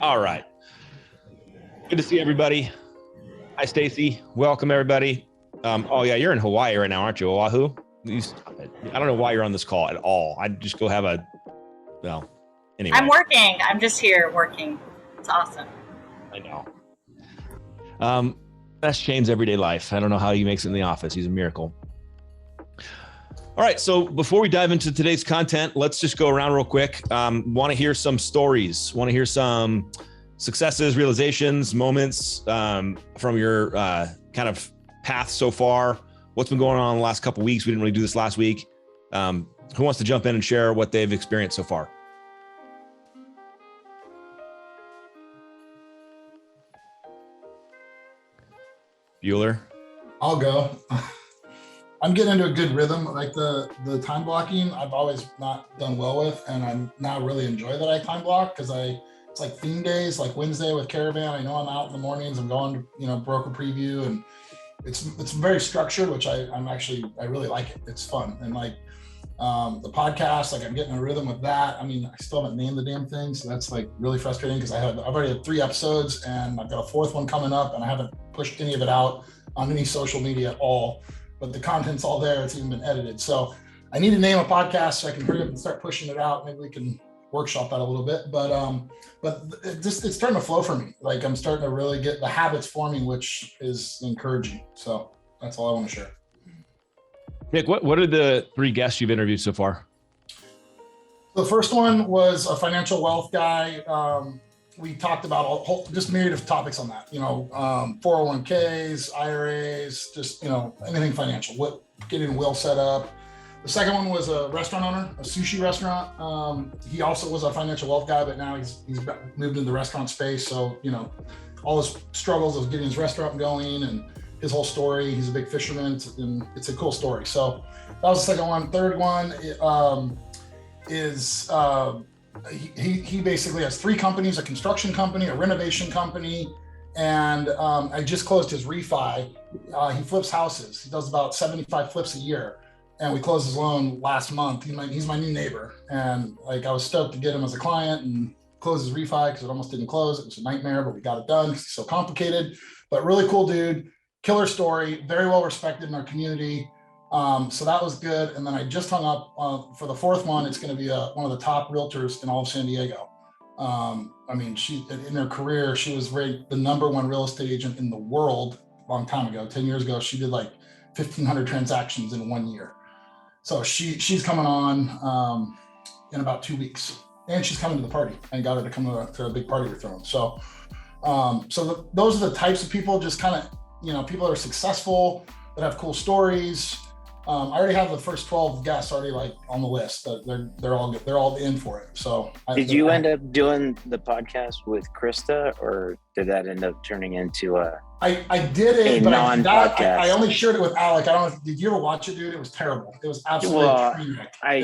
All right. Good to see everybody. Hi, Stacy. Welcome, everybody. Oh, yeah, you're in Hawaii right now, aren't you? Oahu? I don't know why you're on this call at all. I'd just go have anyway. I'm working. I'm just here working. It's awesome. I know. That's Shane's everyday life. I don't know how he makes it in the office. He's a miracle. All right. So before we dive into today's content, let's just go around real quick. Want to hear some stories. Want to hear some successes, realizations, moments from your kind of path so far. What's been going on in the last couple of weeks? We didn't really do this last week. Who wants to jump in and share what they've experienced so far? Bueller? I'll go. I'm getting into a good rhythm. Like the time blocking, I've always not done well with, and I'm now really enjoy that I time block because it's like theme days, like Wednesday with Caravan. I know I'm out in the mornings. I'm going to, broker preview, and it's very structured, which I really like it. It's fun. And like the podcast, like I'm getting a rhythm with that. I mean, I still haven't named the damn thing, so that's like really frustrating because I've already had 3 episodes and I've got a 4th one coming up, and I haven't pushed any of it out on any social media at all. But the content's all there. It's even been edited. So I need to name a podcast so I can hurry up and start pushing it out. Maybe we can workshop that a little bit. But it's starting to flow for me. Like I'm starting to really get the habits forming, which is encouraging. So that's all I want to share. Nick, what are the 3 guests you've interviewed so far? The first one was a financial wealth guy. We talked about a whole just myriad of topics on that, 401ks, IRAs, just, anything financial, getting a will set up. The second one was a restaurant owner, a sushi restaurant. He also was a financial wealth guy, but now he's moved into the restaurant space. So, all his struggles of getting his restaurant going and his whole story. He's a big fisherman, and it's a cool story. So that was the second one. Third one is he basically has 3 companies: a construction company, a renovation company, and I just closed his refi. He flips houses. He does about 75 flips a year, and we closed his loan last month. He's my new neighbor, and like I was stoked to get him as a client and close his refi because it almost didn't close. It was a nightmare, but we got it done. It's so complicated, but really cool dude. Killer story, very well respected in our community. So that was good. And then I just hung up for the 4th one. It's going to be one of the top realtors in all of San Diego. She, in her career, she was rated the #1 real estate agent in the world a long time ago. 10 years ago, she did like 1,500 transactions in 1 year. So she's coming on in about 2 weeks, and she's coming to the party. I got her to come to a big party we're throwing. So, those are the types of people, just kind of, people that are successful, that have cool stories. I already have the first 12 guests already like on the list. They're all in for it. So did you end up doing the podcast with Krista, or did that end up turning into I did it, but non-podcast? I only shared it with Alec. I don't know. Did you ever watch it, dude? It was terrible. It was absolutely a train wreck. I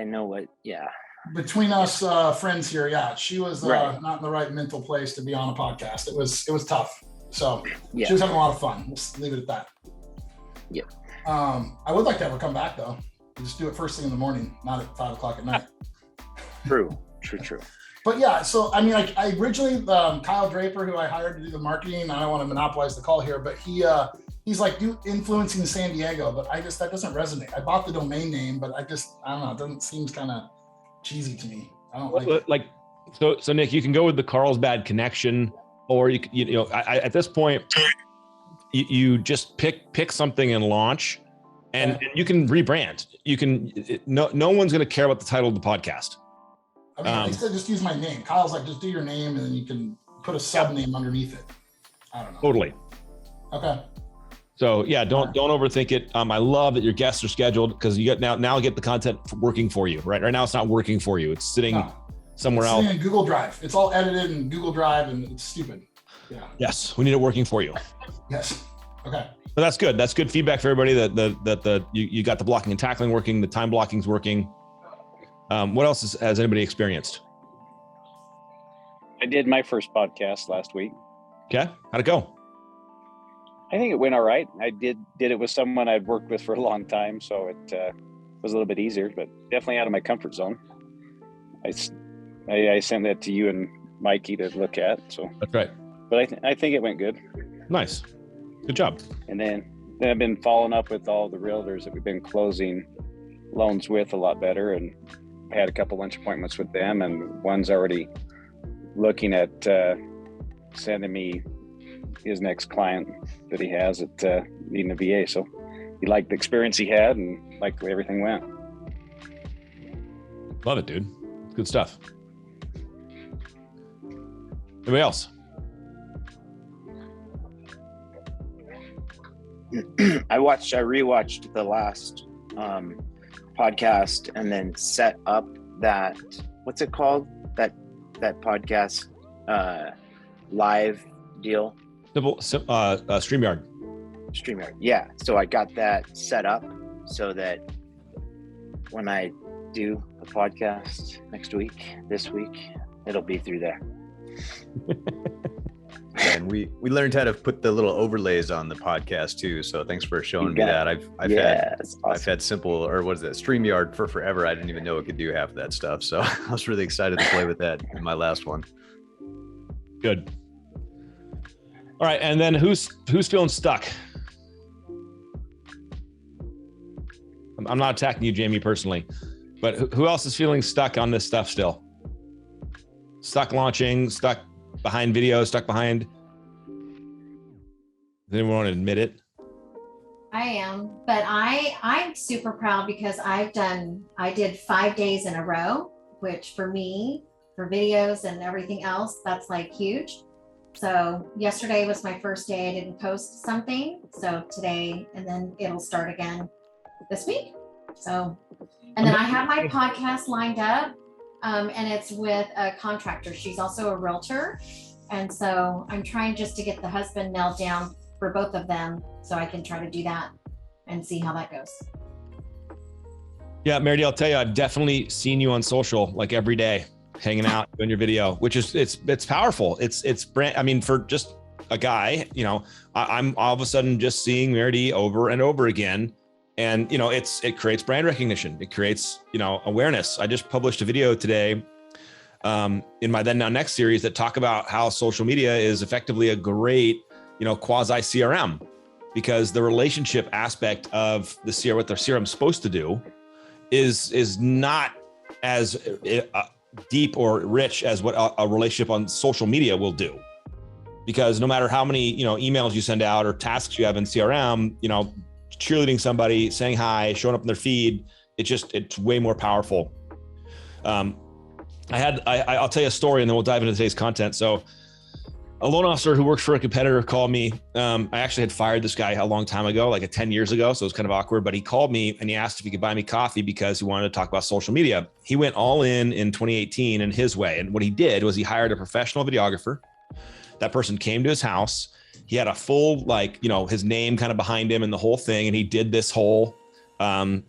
know what. Yeah. Between us friends here, yeah, she was not in the right mental place to be on a podcast. It was tough. So she was having a lot of fun. We'll leave it at that. Yeah. I would like to have her come back though. Just do it first thing in the morning, not at 5 o'clock at night. True. But yeah, so I mean, like I originally, Kyle Draper, who I hired to do the marketing, I don't want to monopolize the call here, but he's like influencing San Diego, but that doesn't resonate. I bought the domain name, but I don't know, it doesn't seem kind of cheesy to me. I don't like it. Like, so Nick, you can go with the Carlsbad connection, or at this point, you just pick something and launch, and you can rebrand. You can no one's going to care about the title of the podcast. I mean, they said just use my name. Kyle's like, just do your name, and then you can put a sub name underneath it. I don't know. Totally. Okay. So yeah, don't overthink it. I love that your guests are scheduled because you now get the content working for you. Right now, it's not working for you. It's sitting somewhere else. In Google Drive. It's all edited in Google Drive, and it's stupid. Yeah. Yes, we need it working for you. Yes. Okay. But that's good. That's good feedback for everybody that you got the blocking and tackling working, the time blocking's working. What else has anybody experienced? I did my first podcast last week. Okay. How'd it go? I think it went all right. I did it with someone I'd worked with for a long time, so it was a little bit easier, but definitely out of my comfort zone. I sent that to you and Mikey to look at. So, That's right. but I think it went good. Nice. Good job. And then I've been following up with all the realtors that we've been closing loans with a lot better, and had a couple lunch appointments with them, and one's already looking at sending me his next client that he has at needing a VA. So he liked the experience he had and liked the way everything went. Love it, dude. Good stuff. Anybody else? I rewatched the last podcast and then set up that, what's it called? That podcast live deal. StreamYard. StreamYard. Yeah. So I got that set up so that when I do a podcast this week, it'll be through there. And we learned how to put the little overlays on the podcast too. So thanks for showing me that. I've had simple, or what is that, StreamYard for forever. I didn't even know it could do half of that stuff. So I was really excited to play with that in my last one. Good. All right, and then who's feeling stuck? I'm not attacking you, Jamie, personally, but who else is feeling stuck on this stuff still? Stuck launching, stuck behind videos, stuck behind. Does anyone want to admit it? I am, but I'm super proud because I did 5 days in a row, which for me, for videos and everything else, that's like huge. So yesterday was my first day I didn't post something. So today, and then it'll start again this week. So, and then I have my podcast lined up, and it's with a contractor. She's also a realtor. And so I'm trying just to get the husband nailed down for both of them so I can try to do that and see how that goes. Yeah, Meredith, I'll tell you, I've definitely seen you on social like every day, hanging out, doing your video, which is, it's powerful. It's brand, I mean, for just a guy, you know, I'm all of a sudden just seeing Meredith over and over again. And, you know, it creates brand recognition. It creates, you know, awareness. I just published a video today in my Then Now Next series that talk about how social media is effectively a great, you know, quasi CRM, because the relationship aspect of the CRM, what the CRM is supposed to do is not as deep or rich as what a relationship on social media will do. Because no matter how many, you know, emails you send out or tasks you have in CRM, you know, cheerleading somebody, saying hi, showing up in their feed, it's way more powerful. I'll tell you a story and then we'll dive into today's content. So a loan officer who works for a competitor called me. I actually had fired this guy a long time ago, like 10 years ago. So it was kind of awkward, but he called me and he asked if he could buy me coffee because he wanted to talk about social media. He went all in 2018 in his way. And what he did was he hired a professional videographer. That person came to his house. He had a full, like, you know, his name kind of behind him and the whole thing. And he did this whole, you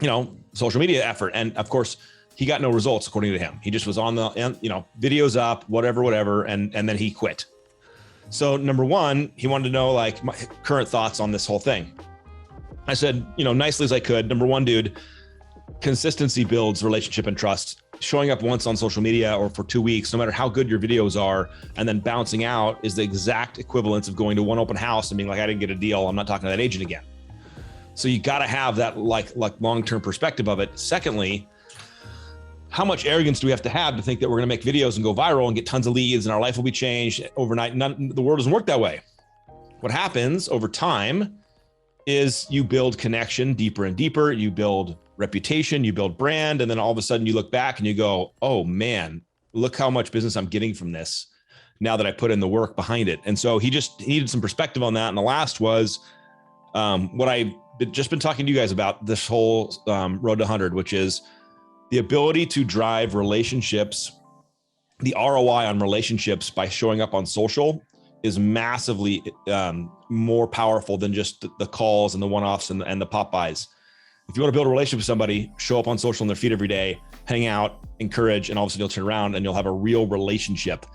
know, social media effort. And of course, he got no results according to him. He just was on the, you know, videos up, whatever. And then he quit. So number one, he wanted to know like my current thoughts on this whole thing. I said, you know, nicely as I could, number one, dude, consistency builds relationship and trust. Showing up once on social media or for 2 weeks, no matter how good your videos are, and then bouncing out is the exact equivalence of going to one open house and being like, I didn't get a deal, I'm not talking to that agent again. So you got to have that like long-term perspective of it. Secondly, how much arrogance do we have to think that we're going to make videos and go viral and get tons of leads and our life will be changed overnight? The world doesn't work that way. What happens over time is you build connection deeper and deeper, you build reputation, you build brand, and then all of a sudden you look back and you go, oh man, look how much business I'm getting from this now that I put in the work behind it. And so he needed some perspective on that. And the last was what I've just been talking to you guys about this whole road to 100, which is the ability to drive relationships, the ROI on relationships by showing up on social is massively more powerful than just the calls and the one-offs and the pop-bys. If you want to build a relationship with somebody, show up on social on their feed every day, hang out, encourage, and all of a sudden you'll turn around and you'll have a real relationship.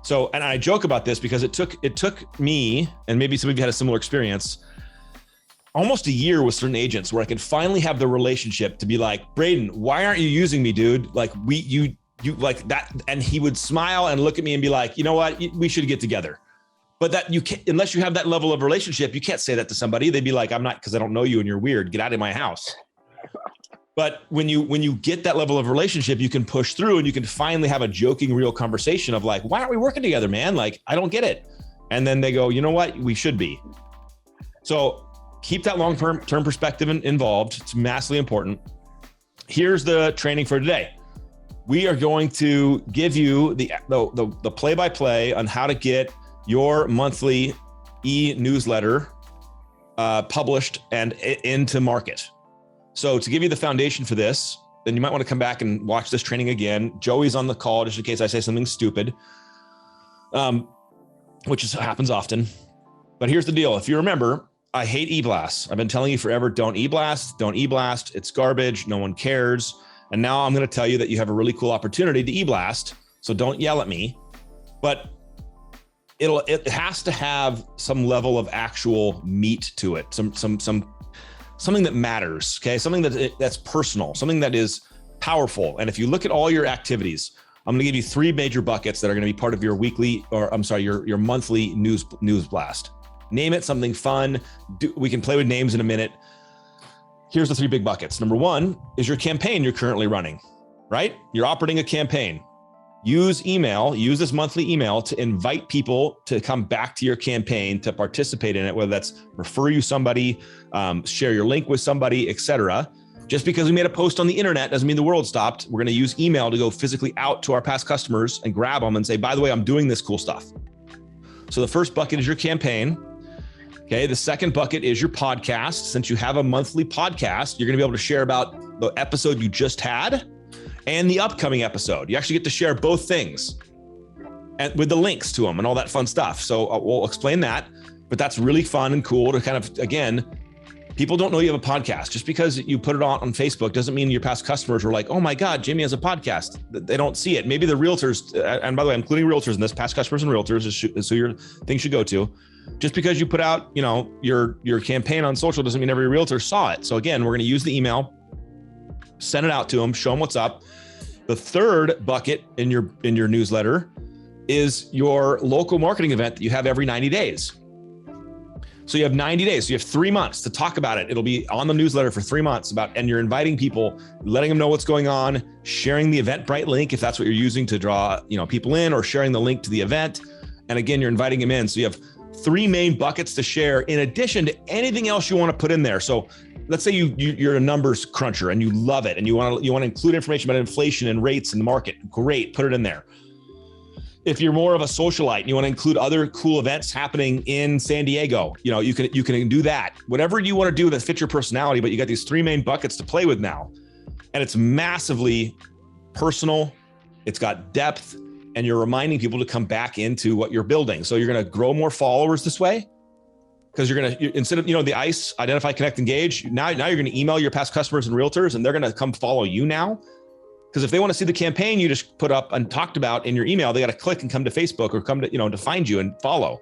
So, and I joke about this because it took me, and maybe some of you had a similar experience, almost a year with certain agents where I could finally have the relationship to be like, Braden, why aren't you using me, dude? Like you like that. And he would smile and look at me and be like, you know what, we should get together. But that you can't, unless you have that level of relationship, you can't say that to somebody. They'd be like, I'm not, because I don't know you and you're weird. Get out of my house. But when you get that level of relationship, you can push through and you can finally have a joking, real conversation of like, why aren't we working together, man? Like, I don't get it. And then they go, you know what? We should be. So keep that long-term perspective involved. It's massively important. Here's the training for today. We are going to give you the play-by-play on how to get your monthly e-newsletter published and into market. So to give you the foundation for this, then you might want to come back and watch this training again. Joey's on the call just in case I say something stupid, which happens often. But here's the deal. If you remember, I hate e-blasts. I've been telling you forever, don't e-blast, don't e-blast. It's garbage. No one cares. And now I'm going to tell you that you have a really cool opportunity to e-blast. So don't yell at me, but it has to have some level of actual meat to it. Something that matters, okay? Something that's personal, something that is powerful. And if you look at all your activities, I'm gonna give you 3 major buckets that are gonna be part of your weekly, or I'm sorry, your monthly news blast. Name it something fun. We can play with names in a minute. Here's the 3 big buckets. Number 1 is your campaign you're currently running, right? You're operating a campaign. Use this monthly email to invite people to come back to your campaign to participate in it, whether that's refer you somebody, share your link with somebody, etc. Just because we made a post on the internet doesn't mean the world stopped. We're going to use email to go physically out to our past customers and grab them and say, by the way, I'm doing this cool stuff. So the first bucket is your campaign. Okay. The second bucket is your podcast. Since you have a monthly podcast, you're going to be able to share about the episode you just had and the upcoming episode. You actually get to share both things and with the links to them and all that fun stuff. So we'll explain that, but that's really fun and cool to kind of, again, people don't know you have a podcast. Just because you put it on Facebook doesn't mean your past customers are like, oh my God, Jamie has a podcast. They don't see it. Maybe the realtors, and by the way, I'm including realtors in this, past customers and realtors is who your thing should go to. Just because you put out, your campaign on social doesn't mean every realtor saw it. So again, we're going to use the email, send it out to them, show them what's up. The third bucket in your newsletter is your local marketing event that you have every 90 days. So you have 90 days. So you have 3 months to talk about it. It'll be on the newsletter for 3 months and you're inviting people, letting them know what's going on, sharing the Eventbrite link, if that's what you're using to draw, people in, or sharing the link to the event. And again, you're inviting them in. So you have 3 main buckets to share in addition to anything else you want to put in there. So let's say you're a numbers cruncher and you love it and you want to include information about inflation and rates in the market. Great, put it in there. If you're more of a socialite and you want to include other cool events happening in San Diego, you can do that. Whatever you want to do that fits your personality, but you got these 3 main buckets to play with now. And it's massively personal. It's got depth, and you're reminding people to come back into what you're building. So you're going to grow more followers this way. Because instead of, the ICE, identify, connect, engage, now you're going to email your past customers and realtors, and they're going to come follow you now. Because if they want to see the campaign you just put up and talked about in your email, they got to click and come to Facebook or come to, to find you and follow.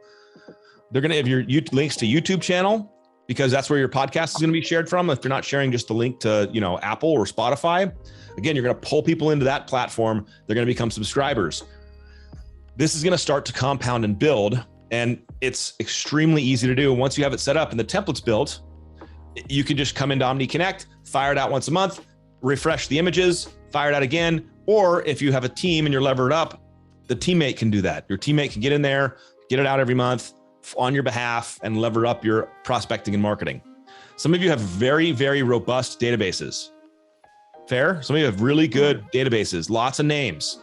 They're going to have your links to YouTube channel, because that's where your podcast is going to be shared from. If you're not sharing just the link to, Apple or Spotify, again, you're going to pull people into that platform. They're going to become subscribers. This is going to start to compound and build. And it's extremely easy to do. Once you have it set up and the template's built, you can just come into OmniConnect, fire it out once a month, refresh the images, fire it out again. Or if you have a team and you're levered up, the teammate can do that. Your teammate can get in there, get it out every month on your behalf, and lever up your prospecting and marketing. Some of you have very, very robust databases. Fair? Some of you have really good databases, lots of names.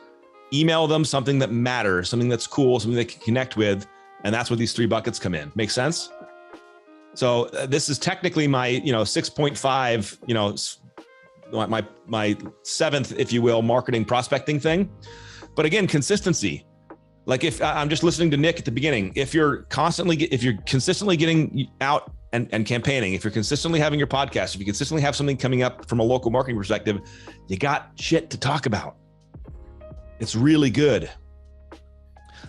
Email them something that matters, something that's cool, something they can connect with. And that's where these 3 buckets come in. Make sense? So this is technically my, 6.5, my 7th, if you will, marketing prospecting thing. But again, consistency. Like if I'm just listening to Nick at the beginning, if you're consistently getting out and campaigning, if you're consistently having your podcast, if you consistently have something coming up from a local marketing perspective, you got shit to talk about. It's really good.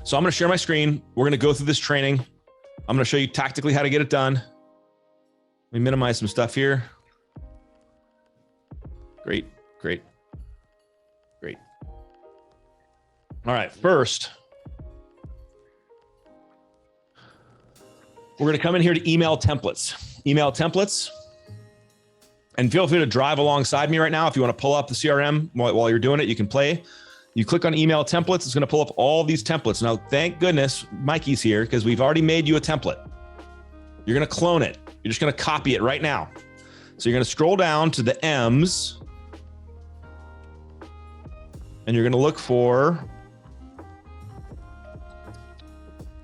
So I'm going to share my screen. We're going to go through this training. I'm going to show you tactically how to get it done. Let me minimize some stuff here. Great. All right, first, we're going to come in here to email templates. Email templates. And feel free to drive alongside me right now. If you want to pull up the CRM while you're doing it, you can play. You click on email templates. It's going to pull up all these templates. Now, thank goodness Mikey's here because we've already made you a template. You're going to clone it. You're just going to copy it right now. So you're going to scroll down to the M's and you're going to look for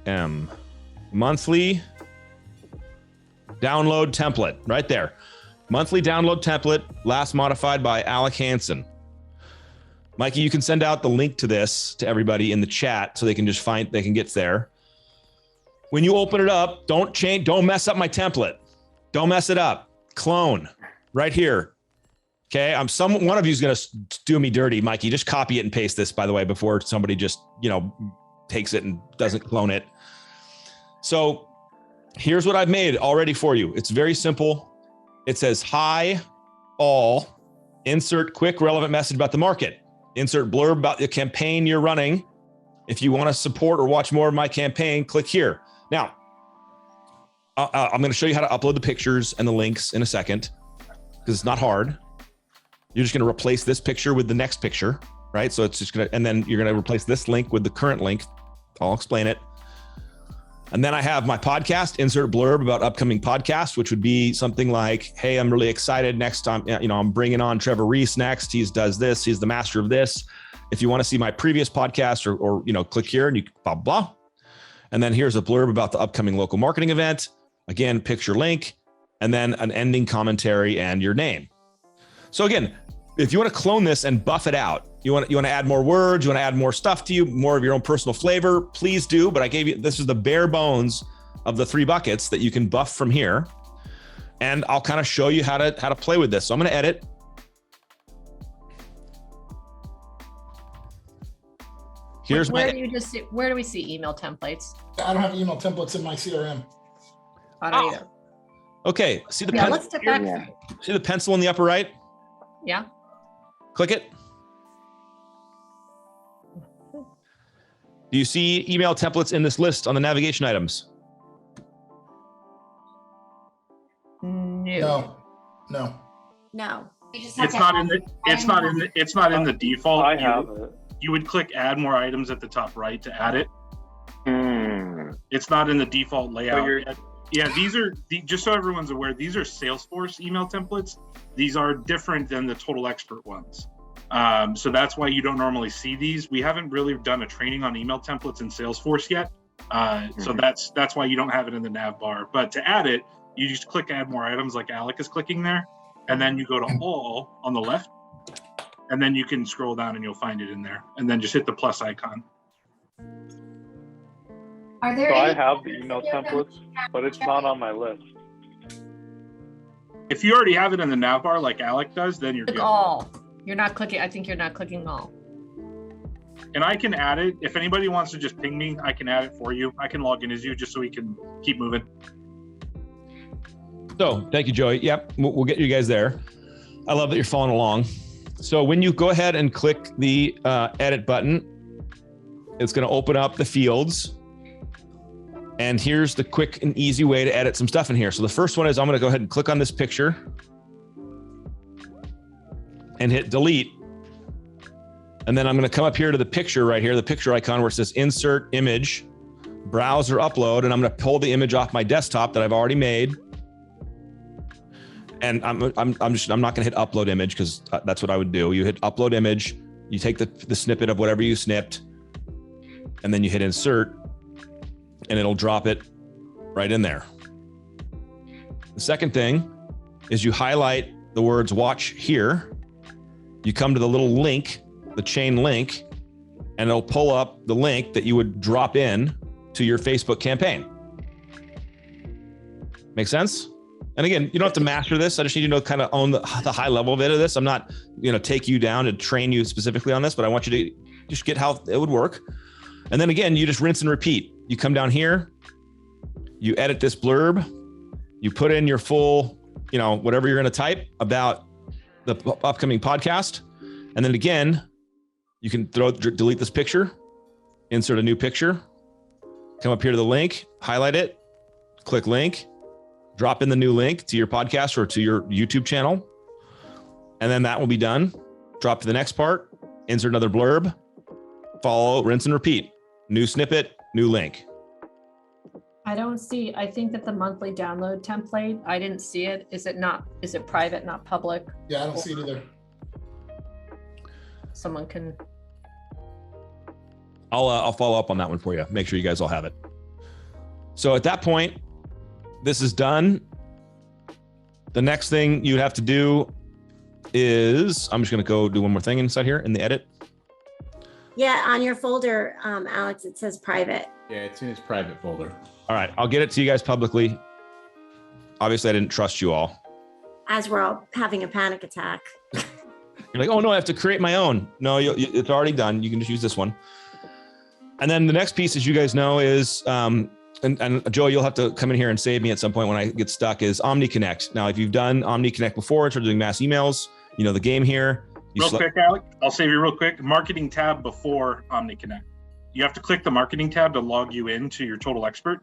M, monthly download template right there. Monthly download template, last modified by Alec Hansen. Mikey, you can send out the link to this to everybody in the chat so they can just they can get there. When you open it up, don't mess up my template. Don't mess it up. Clone right here. Okay, one of you is going to do me dirty, Mikey. Just copy it and paste this, by the way, before somebody just, takes it and doesn't clone it. So here's what I've made already for you. It's very simple. It says, hi, all, insert quick relevant message about the market. Insert blurb about the campaign you're running. If you want to support or watch more of my campaign, click here. Now, I'm going to show you how to upload the pictures and the links in a second because it's not hard. You're just going to replace this picture with the next picture, right? So it's just going to, and then you're going to replace this link with the current link. I'll explain it. And then I have my podcast, insert blurb about upcoming podcasts, which would be something like, hey, I'm really excited. Next time, I'm bringing on Trevor Reese next. He does this. He's the master of this. If you want to see my previous podcast or click here and you blah, blah. And then here's a blurb about the upcoming local marketing event. Again, picture link, and then an ending commentary and your name. So again, if you want to clone this and buff it out, you want to add more words, you want to add more stuff to you, more of your own personal flavor, please do. But this is the bare bones of the 3 buckets that you can buff from here. And I'll kind of show you how to play with this. So I'm going to edit. Where do we see email templates? I don't have email templates in my CRM. I don't either. Okay. See the let's step back. See the pencil in the upper right? Yeah. Click it. Do you see email templates in this list on the navigation items? No. It's not in the default. I have it. You would click add more items at the top right to add it. It's not in the default layout. These are just so everyone's aware, these are Salesforce email templates. These are different than the Total Expert ones. So that's why you don't normally see these. We haven't really done a training on email templates in Salesforce yet. So that's why you don't have it in the nav bar. But to add it, you just click add more items like Alec is clicking there. And then you go to all on the left. And then you can scroll down and you'll find it in there. And then just hit the plus icon. Are there? So I have the email templates, but it's not on my list. If you already have it in the nav bar like Alec does, then you're Click good. all. You're not clicking. I think you're not clicking all. And I can add it. If anybody wants to just ping me, I can add it for you. I can log in as you just so we can keep moving. So thank you, Joey. Yep, we'll get you guys there. I love that you're following along. So when you go ahead and click the edit button, it's going to open up the fields. And here's the quick and easy way to edit some stuff in here. So the first one is I'm going to go ahead and click on this picture and hit delete. And then I'm going to come up here to the picture right here, the picture icon where it says insert image, browse or upload. And I'm going to pull the image off my desktop that I've already made. And I'm not going to hit upload image because that's what I would do. You hit upload image, you take the snippet of whatever you snipped, and then you hit insert, and it'll drop it right in there. The second thing is you highlight the words watch here. You come to the little link, the chain link, and it'll pull up the link that you would drop in to your Facebook campaign. Make sense? And again, you don't have to master this. I just need you to kind of own the high level of this. I'm not, take you down to train you specifically on this, but I want you to just get how it would work. And then again, you just rinse and repeat. You come down here, you edit this blurb, you put in your full, whatever you're going to type about the upcoming podcast. And then again, you can delete this picture insert a new picture, come up here to the link, highlight it, click link, drop in the new link to your podcast or to your YouTube channel. And then that will be done. Drop to the next part, insert another blurb, follow, rinse and repeat. New snippet, new link. I think that the monthly download template, I didn't see it. Is it private, not public? Yeah, I don't see it either. Someone can. I'll follow up on that one for you. Make sure you guys all have it. So at that point, this is done. The next thing you'd have to do is, I'm just going to go do one more thing inside here in the edit. Yeah, on your folder, Alex, it says private. Yeah, it's in his private folder. All right, I'll get it to you guys publicly. Obviously, I didn't trust you all. As we're all having a panic attack. You're like, oh no, I have to create my own. No, it's already done. You can just use this one. And then the next piece, as you guys know, is, and Joe, you'll have to come in here and save me at some point when I get stuck, is OmniConnect. Now, if you've done OmniConnect before, it's doing mass emails, you know the game here. Real quick, Alec, I'll save you real quick. Marketing tab before OmniConnect. You have to click the marketing tab to log you into your Total Expert,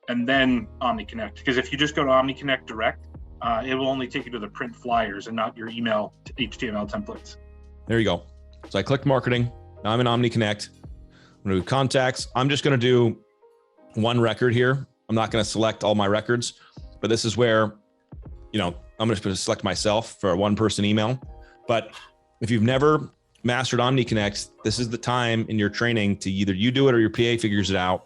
and then OmniConnect. Because if you just go to OmniConnect direct, it will only take you to the print flyers and not your email HTML templates. There you go. So I clicked marketing. Now I'm in OmniConnect. I'm going to do contacts. I'm just going to do one record here. I'm not going to select all my records, but this is where, I'm going to select myself for a one-person email. But if you've never mastered OmniConnect, this is the time in your training to either you do it or your PA figures it out,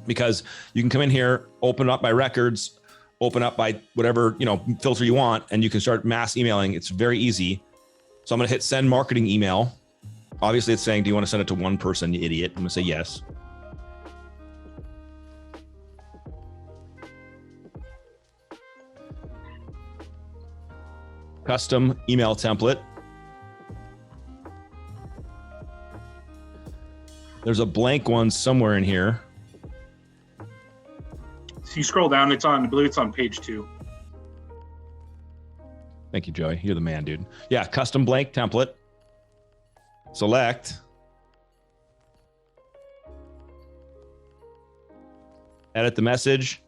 because you can come in here, open up by records, open up by whatever, filter you want, and you can start mass emailing. It's very easy. So I'm going to hit send marketing email. Obviously it's saying, do you want to send it to one person, you idiot? I'm going to say yes. Custom email template. There's a blank one somewhere in here. So you scroll down, I believe it's on page 2. Thank you, Joey. You're the man, dude. Yeah, custom blank template. Select. Edit the message.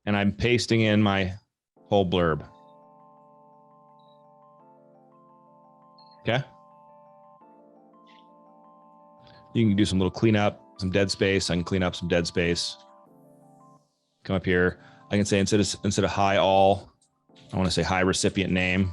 And I'm pasting in my whole blurb. Okay. You can do some little cleanup, some dead space. I can clean up some dead space. Come up here. I can say instead of hi all, I want to say hi recipient name.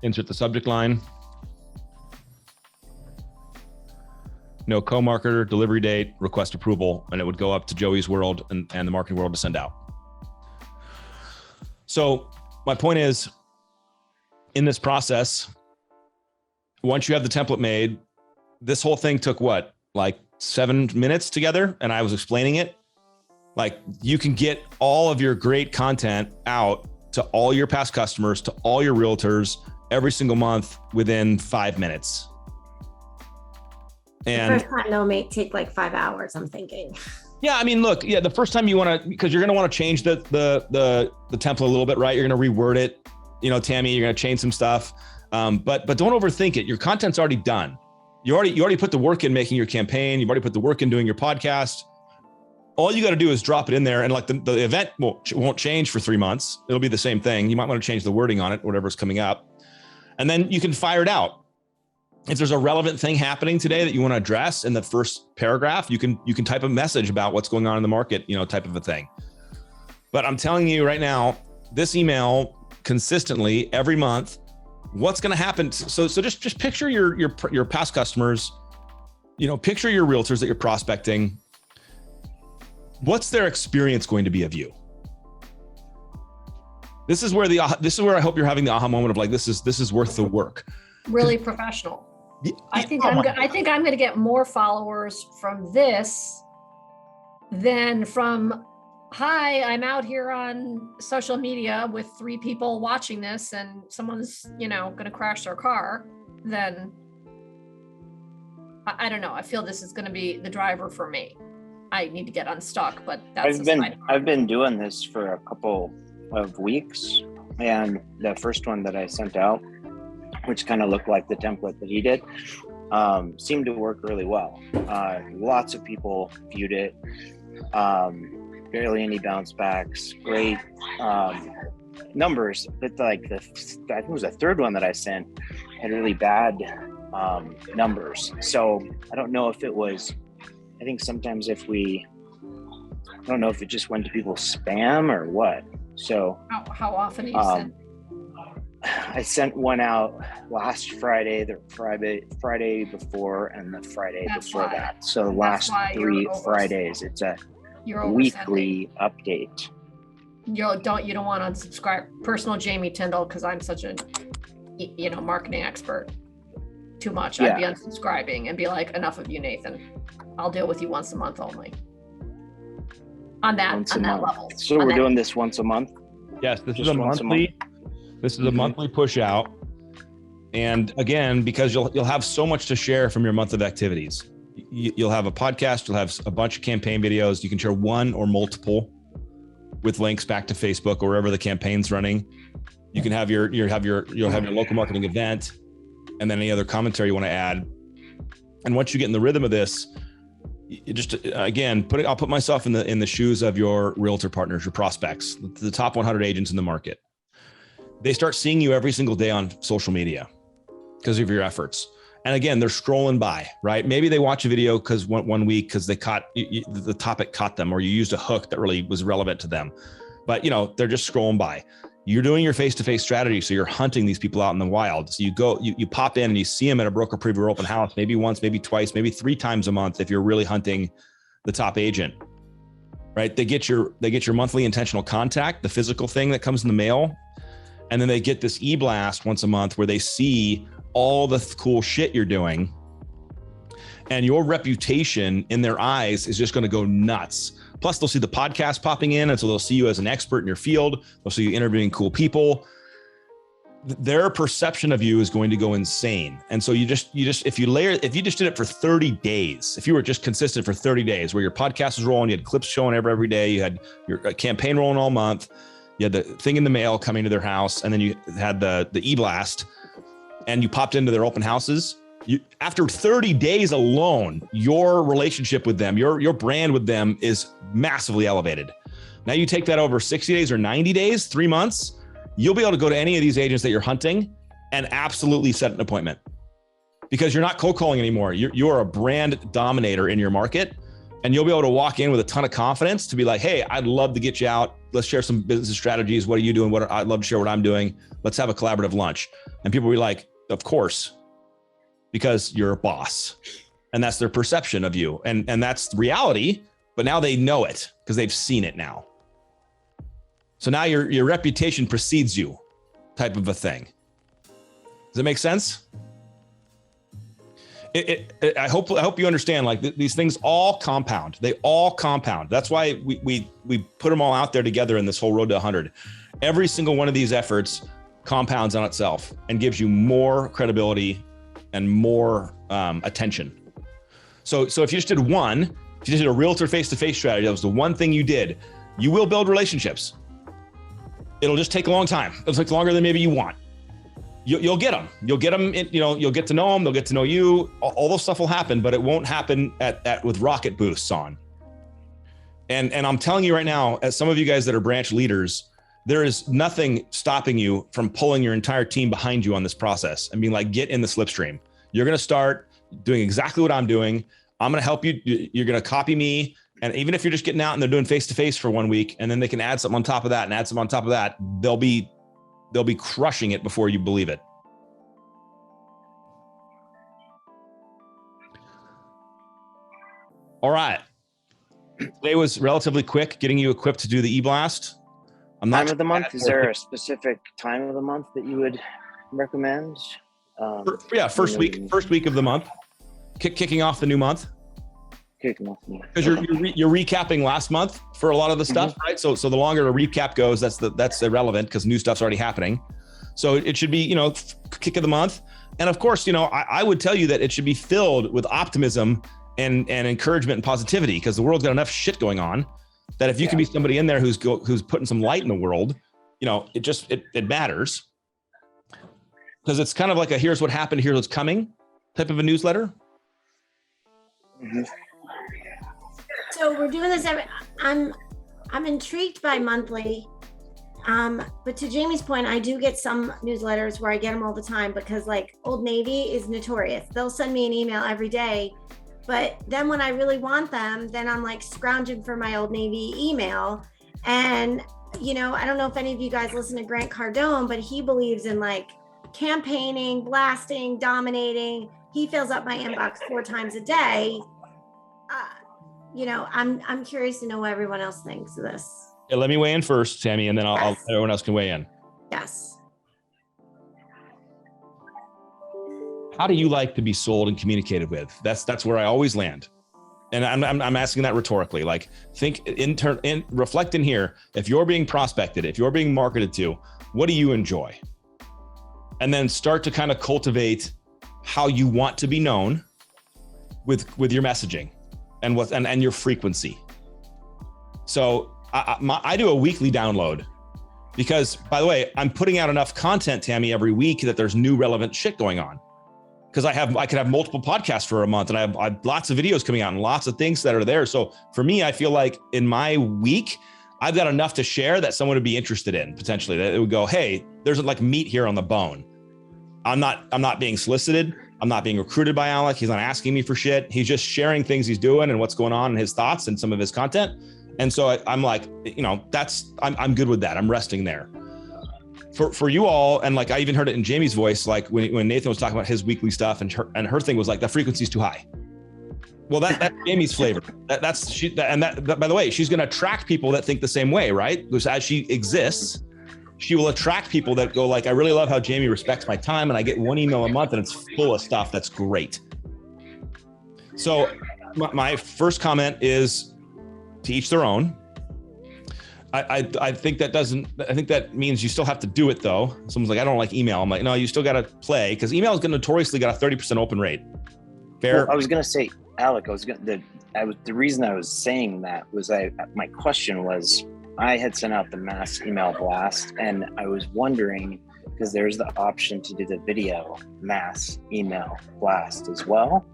Insert the subject line. No co-marketer, delivery date, request approval, and it would go up to Joey's world and the marketing world to send out. So my point is, in this process, once you have the template made, this whole thing took what, like 7 minutes together? And I was explaining it. Like, you can get all of your great content out to all your past customers, to all your realtors every single month within 5 minutes. And the first time though may take like 5 hours, I'm thinking. Yeah, I mean, look, the first time you want to, because you're going to want to change the template a little bit, right? You're going to reword it, Tammy, you're going to change some stuff, but don't overthink it. Your content's already done. You already put the work in making your campaign. You've already put the work in doing your podcast. All you got to do is drop it in there, and like the event won't change for 3 months. It'll be the same thing. You might want to change the wording on it, whatever's coming up, and then you can fire it out. If there's a relevant thing happening today that you want to address in the first paragraph, you can type a message about what's going on in the market, type of a thing. But I'm telling you right now, this email consistently every month, what's going to happen? So just picture your past customers, picture your realtors that you're prospecting. What's their experience going to be of you? This is where I hope you're having the aha moment of like, this is worth the work. Really professional. I think I'm going to get more followers from this than from, hi, I'm out here on social media with 3 people watching this and someone's, going to crash their car. Then I don't know. I feel this is going to be the driver for me. I need to get unstuck, but I've been doing this for a couple of weeks, and the first one that I sent out, which kind of looked like the template that he did, seemed to work really well. Lots of people viewed it. Barely any bounce backs. Great numbers, but like I think it was the third one that I sent had really bad numbers. So I don't know if it was. I think sometimes I don't know if it just went to people's spam or what. So how often do you send? I sent one out last Friday, the Friday before, and the Friday before that. So the last 3 Fridays, it's a weekly update. You don't want to unsubscribe. Personal Jamie Tyndall, because I'm such a marketing expert. Too much. Yeah. I'd be unsubscribing and be like, enough of you, Nathan. I'll deal with you once a month only. On that level. So we're doing this once a month? Yes, this is a monthly. This is a monthly push out. And again, because you'll have so much to share from your month of activities. You'll have a podcast, you'll have a bunch of campaign videos. You can share one or multiple with links back to Facebook or wherever the campaign's running. You can have you'll have your local marketing event, and then any other commentary you want to add. And once you get in the rhythm of this, you just, again, I'll put myself in the shoes of your realtor partners, your prospects, the top 100 agents in the market. They start seeing you every single day on social media because of your efforts. And again, they're scrolling by, right? Maybe they watch a video because one week because they caught the topic caught them, or you used a hook that really was relevant to them. But they're just scrolling by. You're doing your face-to-face strategy, so you're hunting these people out in the wild. So you pop in and you see them at a broker preview open house, maybe once, maybe twice, maybe 3 times a month if you're really hunting the top agent, right? They get your monthly intentional contact, the physical thing that comes in the mail, and then they get this e-blast once a month where they see all the cool shit you're doing, and your reputation in their eyes is just going to go nuts. Plus, they'll see the podcast popping in, and so they'll see you as an expert in your field. They'll see you interviewing cool people. Their perception of you is going to go insane. And so you just if you just did it for 30 days, if you were just consistent for 30 days, where your podcast was rolling, you had clips showing every day, you had your campaign rolling all month, you had the thing in the mail coming to their house, and then you had the e-blast, and you popped into their open houses. After 30 days alone, your relationship with them, your brand with them is massively elevated. Now you take that over 60 days or 90 days, 3 months, you'll be able to go to any of these agents that you're hunting and absolutely set an appointment, because you're not cold calling anymore. You're a brand dominator in your market, and you'll be able to walk in with a ton of confidence to be like, hey, I'd love to get you out. Let's share some business strategies. What are you doing? I'd love to share what I'm doing. Let's have a collaborative lunch. And people will be like, of course, because you're a boss, and that's their perception of you. And that's reality, but now they know it because they've seen it now. So now your reputation precedes you, type of a thing. Does that make sense? I hope you understand, like these things all compound. They all compound. That's why we put them all out there together in this whole road to 100. Every single one of these efforts compounds on itself and gives you more credibility and more attention. So if you just did a realtor face-to-face strategy, that was the one thing you did, you will build relationships. It'll just take a long time. It'll take longer than maybe you want. You'll get them. You'll get them. You'll get to know them. They'll get to know you. All those stuff will happen, but it won't happen with rocket boosts on. And I'm telling you right now, as some of you guys that are branch leaders, there is nothing stopping you from pulling your entire team behind you on this process and being like, get in the slipstream. You're going to start doing exactly what I'm doing. I'm going to help you. You're going to copy me. And even if you're just getting out and they're doing face-to-face for 1 week, and then they can add something on top of that and add something on top of that, they'll be crushing it before you believe it. All right. Today was relatively quick getting you equipped to do the e-blast. Time of the month? Is there a specific time of the month that you would recommend? First week of the month, kicking off the new month. Because you're recapping last month for a lot of the stuff, right? So the longer a recap goes, that's irrelevant because new stuff's already happening. So it should be, kick of the month. And of course, I would tell you that it should be filled with optimism and encouragement and positivity, because the world's got enough shit going on that if you can be somebody in there who's putting some light in the world, it matters. Because it's kind of like a here's what happened, here's what's coming type of a newsletter. Mm-hmm. So we're doing this I'm intrigued by monthly. But to Jamie's point, I do get some newsletters where I get them all the time, because like Old Navy is notorious. They'll send me an email every day, but then when I really want them, then I'm like scrounging for my Old Navy email. And, I don't know if any of you guys listen to Grant Cardone, but he believes in like campaigning, blasting, dominating. He fills up my inbox 4 times a day. I'm curious to know what everyone else thinks of this. Yeah, let me weigh in first, Tammy, and then everyone else can weigh in. Yes. How do you like to be sold and communicated with? That's where I always land. And I'm asking that rhetorically. Like, think reflect in here. If you're being prospected, if you're being marketed to, what do you enjoy? And then start to kind of cultivate how you want to be known with your messaging and your frequency. So I do a weekly download because, by the way, I'm putting out enough content, Tammy, every week that there's new relevant shit going on. Because I could have multiple podcasts for a month, and I have lots of videos coming out and lots of things that are there. So for me, I feel like in my week, I've got enough to share that someone would be interested in potentially. That it would go, hey, there's like meat here on the bone. I'm not being solicited. I'm not being recruited by Alec. He's not asking me for shit. He's just sharing things he's doing and what's going on and his thoughts and some of his content. And so I'm like, I'm good with that. I'm resting there. For you all, and like I even heard it in Jamie's voice, like when Nathan was talking about his weekly stuff, and her thing was like, the frequency's too high. Well, that's Jamie's flavor. By the way, she's going to attract people that think the same way, right? Because as she exists, she will attract people that go like, I really love how Jamie respects my time, and I get 1 email a month and it's full of stuff that's great. So my first comment is to each their own. I think that means you still have to do it though. Someone's like, I don't like email. I'm like, no, you still got to play, because email is notoriously got a 30% open rate. Fair. Well, I was going to say, Alec, the reason I was saying that was my question was, I had sent out the mass email blast, and I was wondering, because there's the option to do the video mass email blast as well.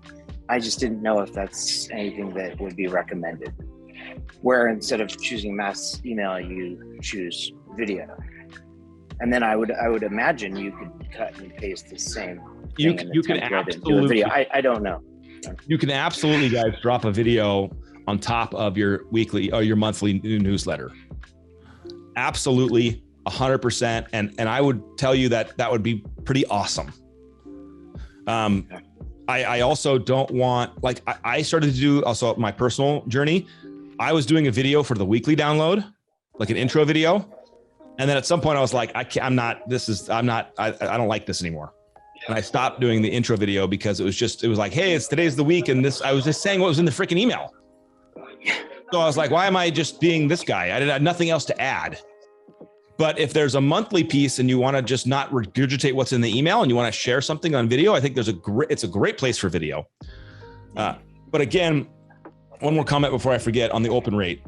I just didn't know if that's anything that would be recommended, where instead of choosing mass email, you choose video. And then I would imagine you could cut and paste the same thing. You can absolutely video. I don't know. You can absolutely, guys, drop a video on top of your weekly or your monthly newsletter. Absolutely, 100%. And I would tell you that would be pretty awesome. I also don't want, like, I started to do also my personal journey. I was doing a video for the weekly download, like an intro video. And then at some point I was like, I don't like this anymore. And I stopped doing the intro video because it was like, hey, today's the week. And I was just saying what was in the freaking email. So I was like, why am I just being this guy? I had nothing else to add. But if there's a monthly piece and you want to just not regurgitate what's in the email and you want to share something on video, I think it's a great place for video. But again, one more comment before I forget on the open rate.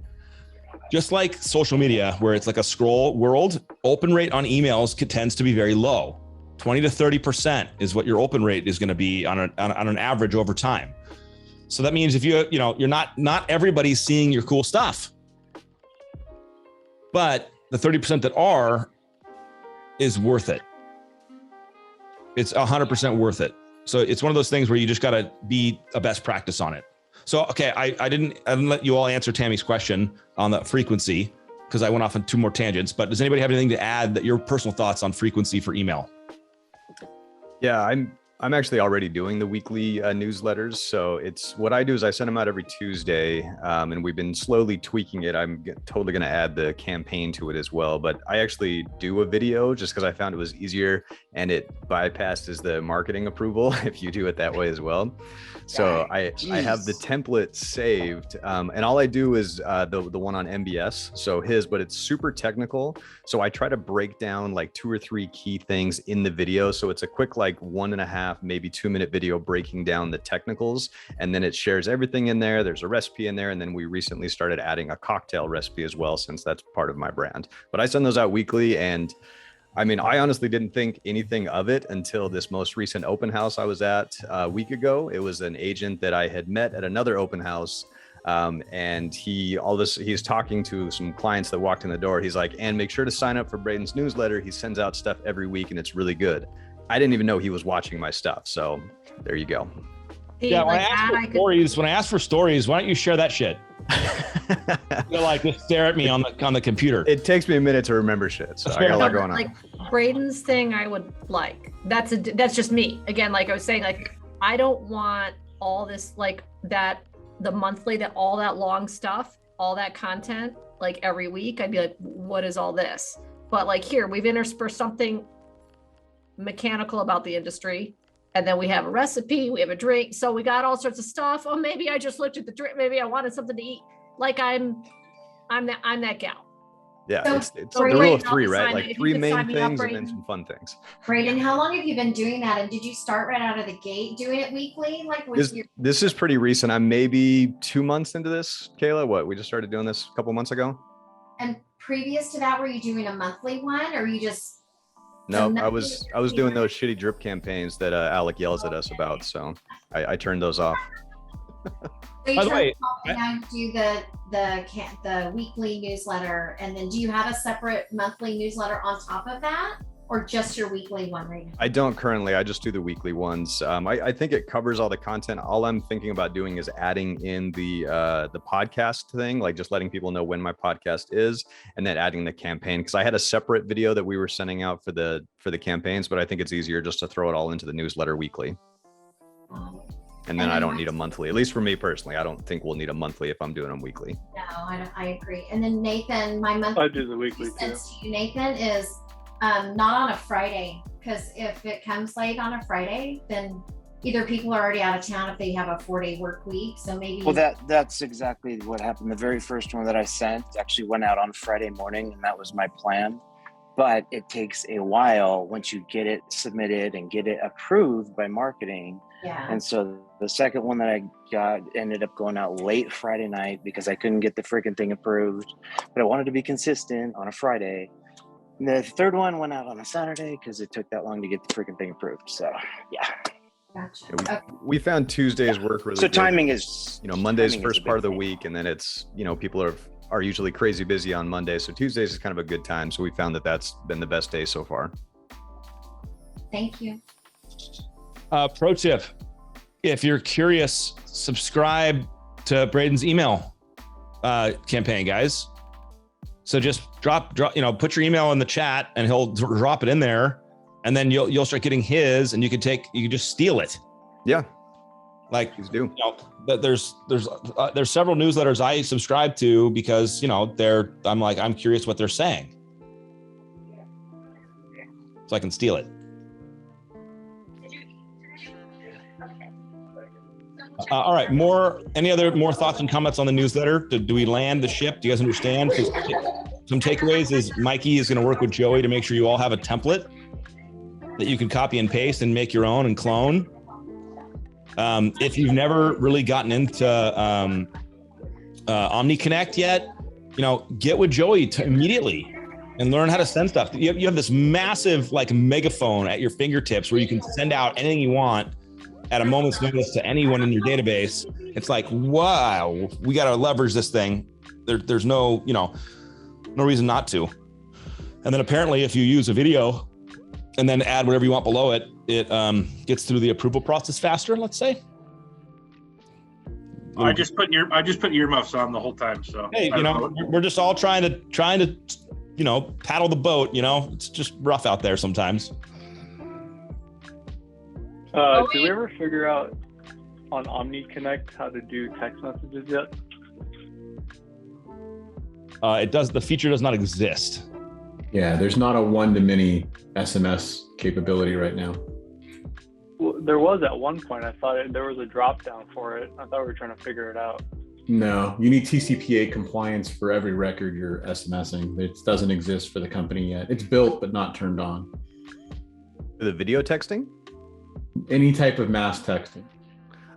Just like social media, where it's like a scroll world, open rate on emails tends to be very low. 20 to 30% is what your open rate is going to be on an average over time. So that means if you're not everybody's seeing your cool stuff, but the 30% that are is worth it. It's 100% worth it. So it's one of those things where you just got to be a best practice on it. So, okay, I didn't let you all answer Tammy's question on the frequency because I went off on 2 more tangents, but does anybody have anything to add, that your personal thoughts on frequency for email? Yeah, I'm I'm actually already doing the weekly newsletters. So it's what I do is I send them out every Tuesday, and we've been slowly tweaking it. I'm totally going to add the campaign to it as well. But I actually do a video just because I found it was easier and it bypasses the marketing approval if you do it that way as well. So I have the template saved, and all I do is the one on MBS. So but it's super technical. So I try to break down like 2 or 3 key things in the video. So it's a quick like 1.5, maybe 2-minute video breaking down the technicals, and then it shares everything in there. There's a recipe in there, and then we recently started adding a cocktail recipe as well, since that's part of my brand. But I send those out weekly, and I mean, I honestly didn't think anything of it until this most recent open house I was at a week ago. It was an agent that I had met at another open house. And he's talking to some clients that walked in the door. He's like, and make sure to sign up for Braden's newsletter. He sends out stuff every week and it's really good. I didn't even know he was watching my stuff. So there you go. Yeah. When I ask for stories, why don't you share that shit? You're like, just stare at me on the computer. It takes me a minute to remember shit. So I got a lot going on. Like Braden's thing, I would like, that's just me. Again, like I was saying, like, I don't want all this, like that, the monthly, that all that long stuff, all that content, like every week, I'd be like, what is all this? But like here, we've interspersed something mechanical about the industry. And then we have a recipe, we have a drink. So we got all sorts of stuff. Oh, maybe I just looked at the drink. Maybe I wanted something to eat. Like I'm that gal. Yeah, So, it's the rule of 3, right? Like 3 main things and then some fun things. Braden, how long have you been doing that? And did you start right out of the gate doing it weekly? Like this is pretty recent. I'm maybe 2 months into this, Kayla. We just started doing this a couple months ago. And previous to that, were you doing a monthly one, or you just? No, I was doing those shitty drip campaigns that Alec yells at us about. So I turned those off. So you now do the weekly newsletter, and then do you have a separate monthly newsletter on top of that, or just your weekly one right now? I don't currently. I just do the weekly ones. I think it covers all the content. All I'm thinking about doing is adding in the podcast thing, like just letting people know when my podcast is, and then adding the campaign, because I had a separate video that we were sending out for the campaigns, but I think it's easier just to throw it all into the newsletter weekly. And then I don't need a monthly, at least for me personally. I don't think we'll need a monthly if I'm doing them weekly. No, I agree. And then Nathan, my monthly. I do the weekly too. To you, Nathan, is not on a Friday, because if it comes late on a Friday, then either people are already out of town if they have a 4-day work week. So maybe. Well, that's exactly what happened. The very first one that I sent actually went out on Friday morning, and that was my plan. But it takes a while once you get it submitted and get it approved by marketing. Yeah. And so the second one that I got ended up going out late Friday night because I couldn't get the freaking thing approved. But I wanted to be consistent on a Friday. And the third one went out on a Saturday because it took that long to get the freaking thing approved. So yeah. Gotcha. Yeah, we found Tuesdays work really good. Timing is, Monday's first part of the week, and then it's, people are usually crazy busy on Monday. So Tuesdays is kind of a good time. So we found that that's been the best day so far. Thank you. Pro tip, if you're curious, subscribe to Braden's email campaign, guys. So just drop, put your email in the chat and he'll drop it in there, and then you'll start getting his, and you can just steal it. Yeah. Like, there's several newsletters I subscribe to because, I'm curious what they're saying. So I can steal it. All right. Any more thoughts and comments on the newsletter? Do we land the ship? Do you guys understand? Some takeaways is Mikey is going to work with Joey to make sure you all have a template that you can copy and paste and make your own and clone. If you've never really gotten into OmniConnect yet, get with Joey immediately and learn how to send stuff. You have this massive megaphone at your fingertips where you can send out anything you want at a moment's notice to anyone in your database. It's like, wow, we got to leverage this thing. There's no reason not to. And then apparently if you use a video and then add whatever you want below it, it gets through the approval process faster, let's say. I just put earmuffs on the whole time. So hey, we're just all trying to paddle the boat. It's just rough out there sometimes. Did we ever figure out on OmniConnect how to do text messages yet? It does. The feature does not exist. Yeah, there's not a one-to-many SMS capability right now. Well, there was at one point. I thought there was a drop down for it. I thought we were trying to figure it out. No, you need TCPA compliance for every record you're SMSing. It doesn't exist for the company yet. It's built, but not turned on. The video texting? Any type of mass texting.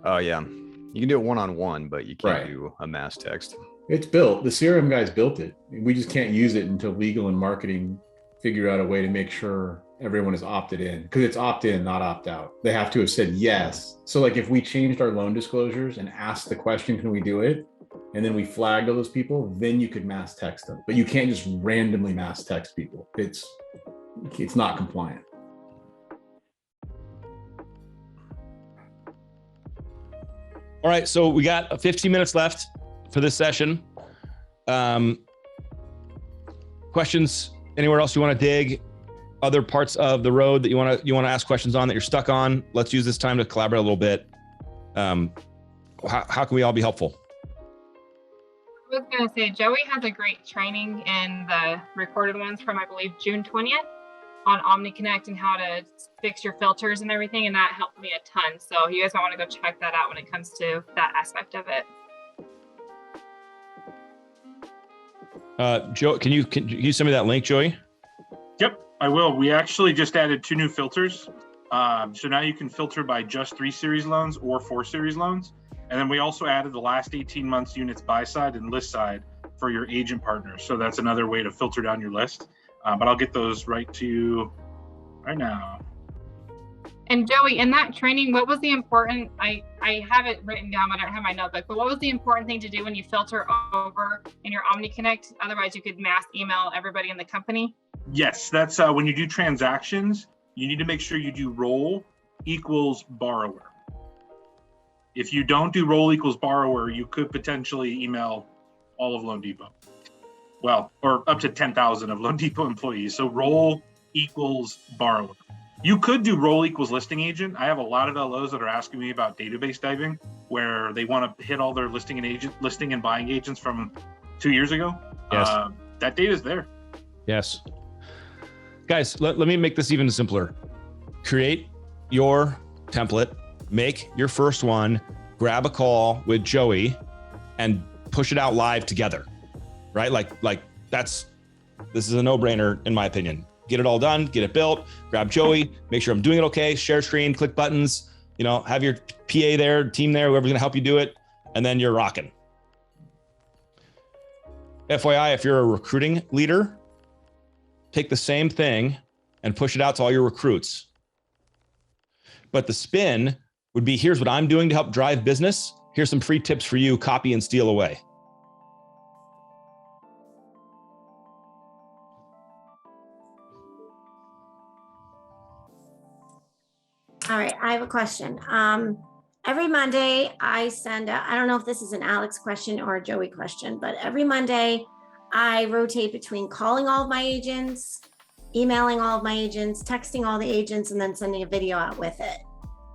Oh, yeah. You can do it one-on-one, but you can't do a mass text. It's built. The CRM guys built it. We just can't use it until legal and marketing figure out a way to make sure everyone is opted in, because it's opt-in, not opt-out. They have to have said yes. So like if we changed our loan disclosures and asked the question, can we do it? And then we flagged all those people, then you could mass text them. But you can't just randomly mass text people. It's not compliant. All right, so we got 15 minutes left for this session. Questions anywhere else you want to dig? Other parts of the road that you want to ask questions on that you're stuck on? Let's use this time to collaborate a little bit. How can we all be helpful? I was going to say, Joey has a great training in the recorded ones from, I believe, June 20th on OmniConnect and how to fix your filters and everything. And that helped me a ton. So you guys might want to go check that out when it comes to that aspect of it. Joe, can you send me that link, Joey? Yep, I will. We actually just added 2 new filters. So now you can filter by just 3 series loans or 4 series loans. And then we also added the last 18 months units buy side and list side for your agent partners. So that's another way to filter down your list. But I'll get those right to you right now. And Joey, in that training, what was the important, I have it written down, I don't have my notebook, but what was the important thing to do when you filter over in your OmniConnect? Otherwise you could mass email everybody in the company. Yes, that's when you do transactions, you need to make sure you do role equals borrower. If you don't do role equals borrower, you could potentially email all of loanDepot. Well, or up to 10,000 of loanDepot employees. So role equals borrower. You could do role equals listing agent. I have a lot of LOs that are asking me about database diving, where they want to hit all their listing and buying agents from 2 years ago. Yes. That data is there. Yes. Guys, let me make this even simpler. Create your template, make your first one, grab a call with Joey, and push it out live together, right? Like this is a no-brainer in my opinion. Get it all done, get it built, grab Joey, make sure I'm doing it okay, share screen, click buttons, have your PA there, team there, whoever's gonna help you do it, and then you're rocking. FYI, if you're a recruiting leader, take the same thing and push it out to all your recruits. But the spin would be, here's what I'm doing to help drive business. Here's some free tips for you, copy and steal away. All right, I have a question. Every Monday I send out, I don't know if this is an Alex question or a Joey question, but every Monday I rotate between calling all of my agents, emailing all of my agents, texting all the agents, and then sending a video out with it.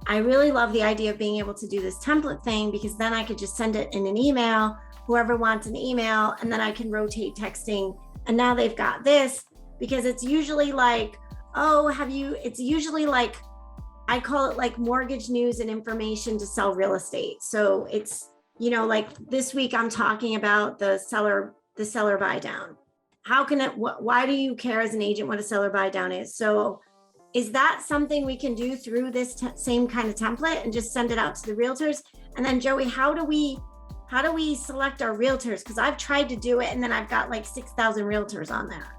I really love the idea of being able to do this template thing, because then I could just send it in an email, whoever wants an email, and then I can rotate texting. And now they've got this, because it's usually like, it's usually like, I call it like mortgage news and information to sell real estate. So it's, like this week I'm talking about the seller buy down. Why do you care as an agent what a seller buy down is? So is that something we can do through this same kind of template and just send it out to the realtors? And then Joey, how do we select our realtors? Because I've tried to do it and then I've got like 6,000 realtors on there.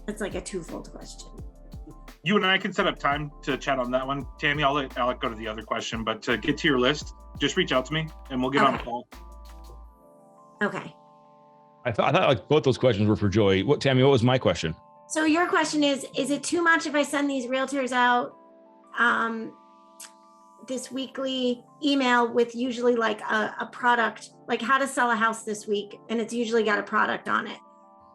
It's like a twofold question. You and I can set up time to chat on that one. Tammy, I'll let Alec go to the other question, but to get to your list, just reach out to me and we'll get on a call. Okay. I thought like both those questions were for Joey. Tammy, what was my question? So your question is it too much if I send these realtors out this weekly email with usually like a product, like how to sell a house this week, and it's usually got a product on it?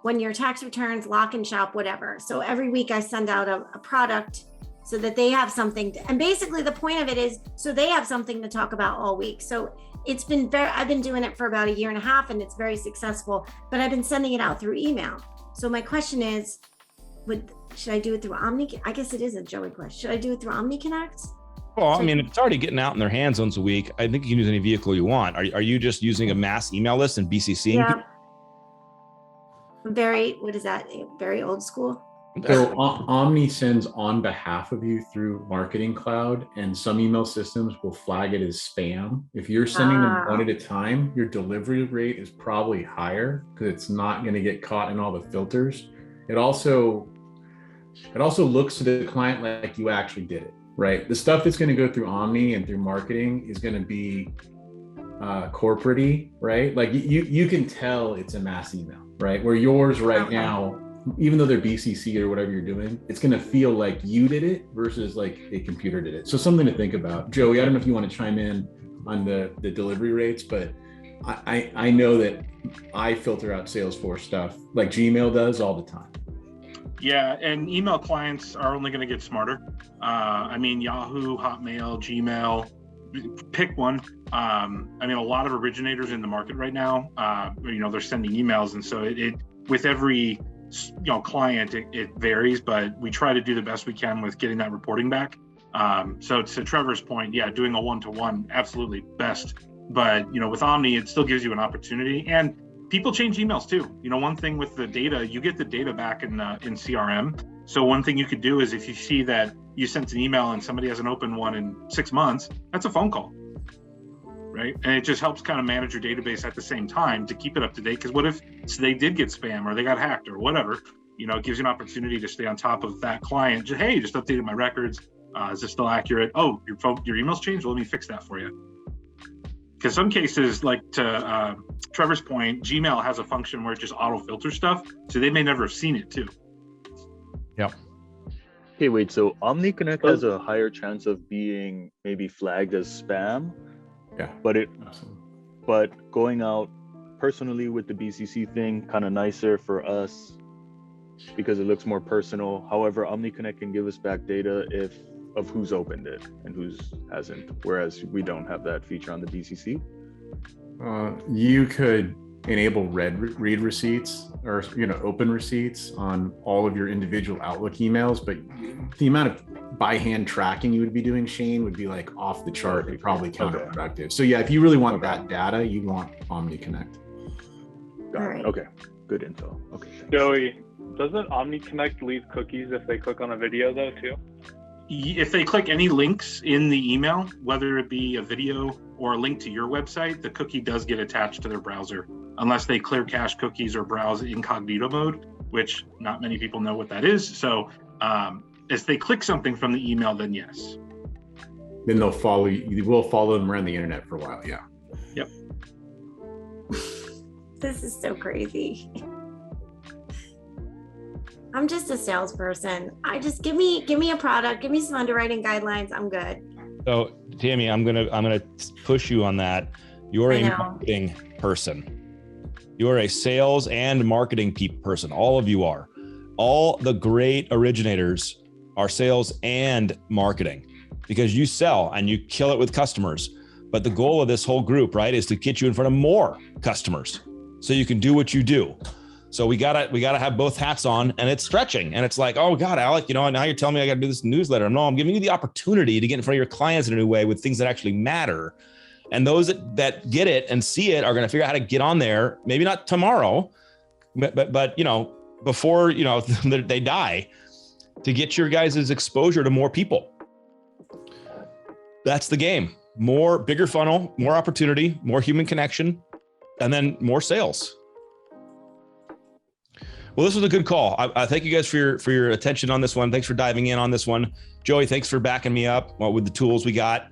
When your tax returns, lock and shop, whatever. So every week I send out a product so that they have something and basically the point of it is so they have something to talk about all week. So it's been I've been doing it for about 1.5 years and it's very successful, but I've been sending it out through email. So my question is, should I do it through Omni? I guess it is a Joey question. Should I do it through OmniConnect? Well, I mean, it's already getting out in their hands once a week. I think you can use any vehicle you want. Are you just using a mass email list and BCCing? Yeah. What is that? Very old school. So Omni sends on behalf of you through Marketing Cloud, and some email systems will flag it as spam. If you're sending them one at a time, your delivery rate is probably higher because it's not going to get caught in all the filters. It also looks to the client like you actually did it, right? The stuff that's going to go through Omni and through marketing is going to be corporate-y, right? Like you can tell it's a mass email, right? Where yours right now, even though they're BCC or whatever you're doing, it's going to feel like you did it versus like a computer did it. So something to think about. Joey, I don't know if you want to chime in on the delivery rates, but I know that I filter out Salesforce stuff like Gmail does all the time. Yeah, and email clients are only going to get smarter. I mean, Yahoo, Hotmail, Gmail, pick one. I mean, a lot of originators in the market right now, they're sending emails, and so it with every client it varies, but we try to do the best we can with getting that reporting back. So to Trevor's point, yeah, doing a one-to-one, absolutely best. But with Omni, it still gives you an opportunity, and people change emails too. One thing with the data, you get the data back in CRM. So one thing you could do is if you see that you sent an email and somebody hasn't opened one in 6 months, that's a phone call, right? And it just helps kind of manage your database at the same time to keep it up to date. Because what if they did get spam or they got hacked or whatever? It gives you an opportunity to stay on top of that client. Just updated my records. Is this still accurate? Oh, your email's changed? Well, let me fix that for you. Because some cases, like to Trevor's point, Gmail has a function where it just auto filters stuff, so they may never have seen it too. Yep. Okay, wait. So OmniConnect has a higher chance of being maybe flagged as spam. Yeah. But going out personally with the BCC thing, kind of nicer for us because it looks more personal. However, OmniConnect can give us back data of who's opened it and who's hasn't, whereas we don't have that feature on the BCC. You could enable read receipts or open receipts on all of your individual Outlook emails, but the amount of by hand tracking you would be doing, Shane, would be like off the chart and probably counterproductive. Okay. So yeah, if you really want that data, you want OmniConnect. Got it. Okay, good info. Okay, thanks. Joey, doesn't OmniConnect leave cookies if they click on a video though too? If they click any links in the email, whether it be a video or a link to your website, the cookie does get attached to their browser, unless they clear cache cookies or browse incognito mode, which not many people know what that is. So if they click something from the email, then yes. Then they'll follow you. You will follow them around the internet for a while. Yeah. Yep. This is so crazy. I'm just a salesperson. I just give me a product, give me some underwriting guidelines. I'm good. So Tammy, I'm gonna push you on that. You're a marketing person. You're a sales and marketing person. All of you are. All the great originators are sales and marketing because you sell and you kill it with customers. But the goal of this whole group, right, is to get you in front of more customers so you can do what you do. So we gotta have both hats on, and it's stretching. And it's like, oh God, Alec, now you're telling me I gotta do this newsletter. No, I'm giving you the opportunity to get in front of your clients in a new way with things that actually matter. And those that get it and see it are gonna figure out how to get on there. Maybe not tomorrow, but before they die, to get your guys' exposure to more people. That's the game. Bigger funnel, more opportunity, more human connection, and then more sales. Well, this was a good call. I thank you guys for your attention on this one. Thanks for diving in on this one. Joey, thanks for backing me up with the tools we got.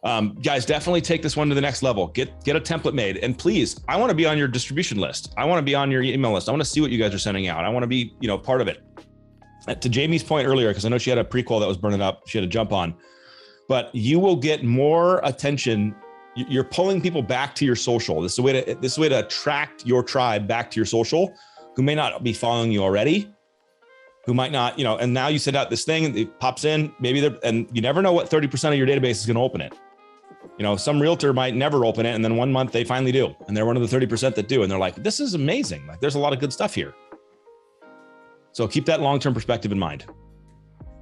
Guys, definitely take this one to the next level. Get a template made. And please, I want to be on your distribution list. I want to be on your email list. I want to see what you guys are sending out. I want to be, part of it. To Jamie's point earlier, because I know she had a prequel that was burning up. She had to jump on. But you will get more attention. You're pulling people back to your social. This is a way to attract your tribe back to your social, who may not be following you already. who might not, and now you send out this thing and it pops in, and you never know what 30% of your database is going to open it. Some realtor might never open it. And then 1 month they finally do. And they're one of the 30% that do. And they're like, this is amazing. Like there's a lot of good stuff here. So keep that long-term perspective in mind.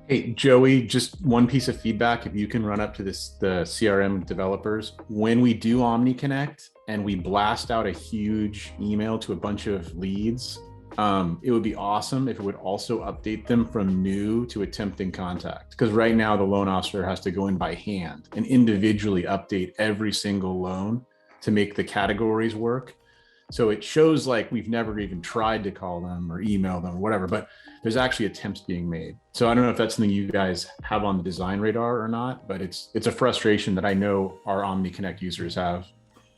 Hey, Joey, just one piece of feedback. If you can run up to the CRM developers, when we do OmniConnect and we blast out a huge email to a bunch of leads, it would be awesome if it would also update them from new to attempting contact. Because right now the loan officer has to go in by hand and individually update every single loan to make the categories work. So it shows like we've never even tried to call them or email them or whatever, but there's actually attempts being made. So I don't know if that's something you guys have on the design radar or not, but it's a frustration that I know our OmniConnect users have.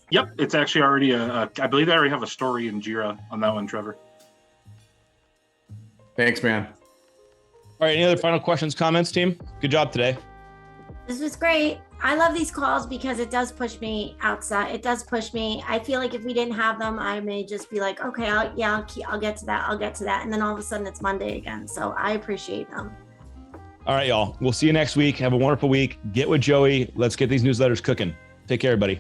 Yep, it's actually already I believe I already have a story in Jira on that one, Trevor. Thanks, man. All right, any other final questions, comments, team? Good job today. This was great. I love these calls because it does push me outside. It does push me. I feel like if we didn't have them, I may just be like, okay, I'll get to that. And then all of a sudden it's Monday again. So I appreciate them. All right, y'all. We'll see you next week. Have a wonderful week. Get with Joey. Let's get these newsletters cooking. Take care, everybody.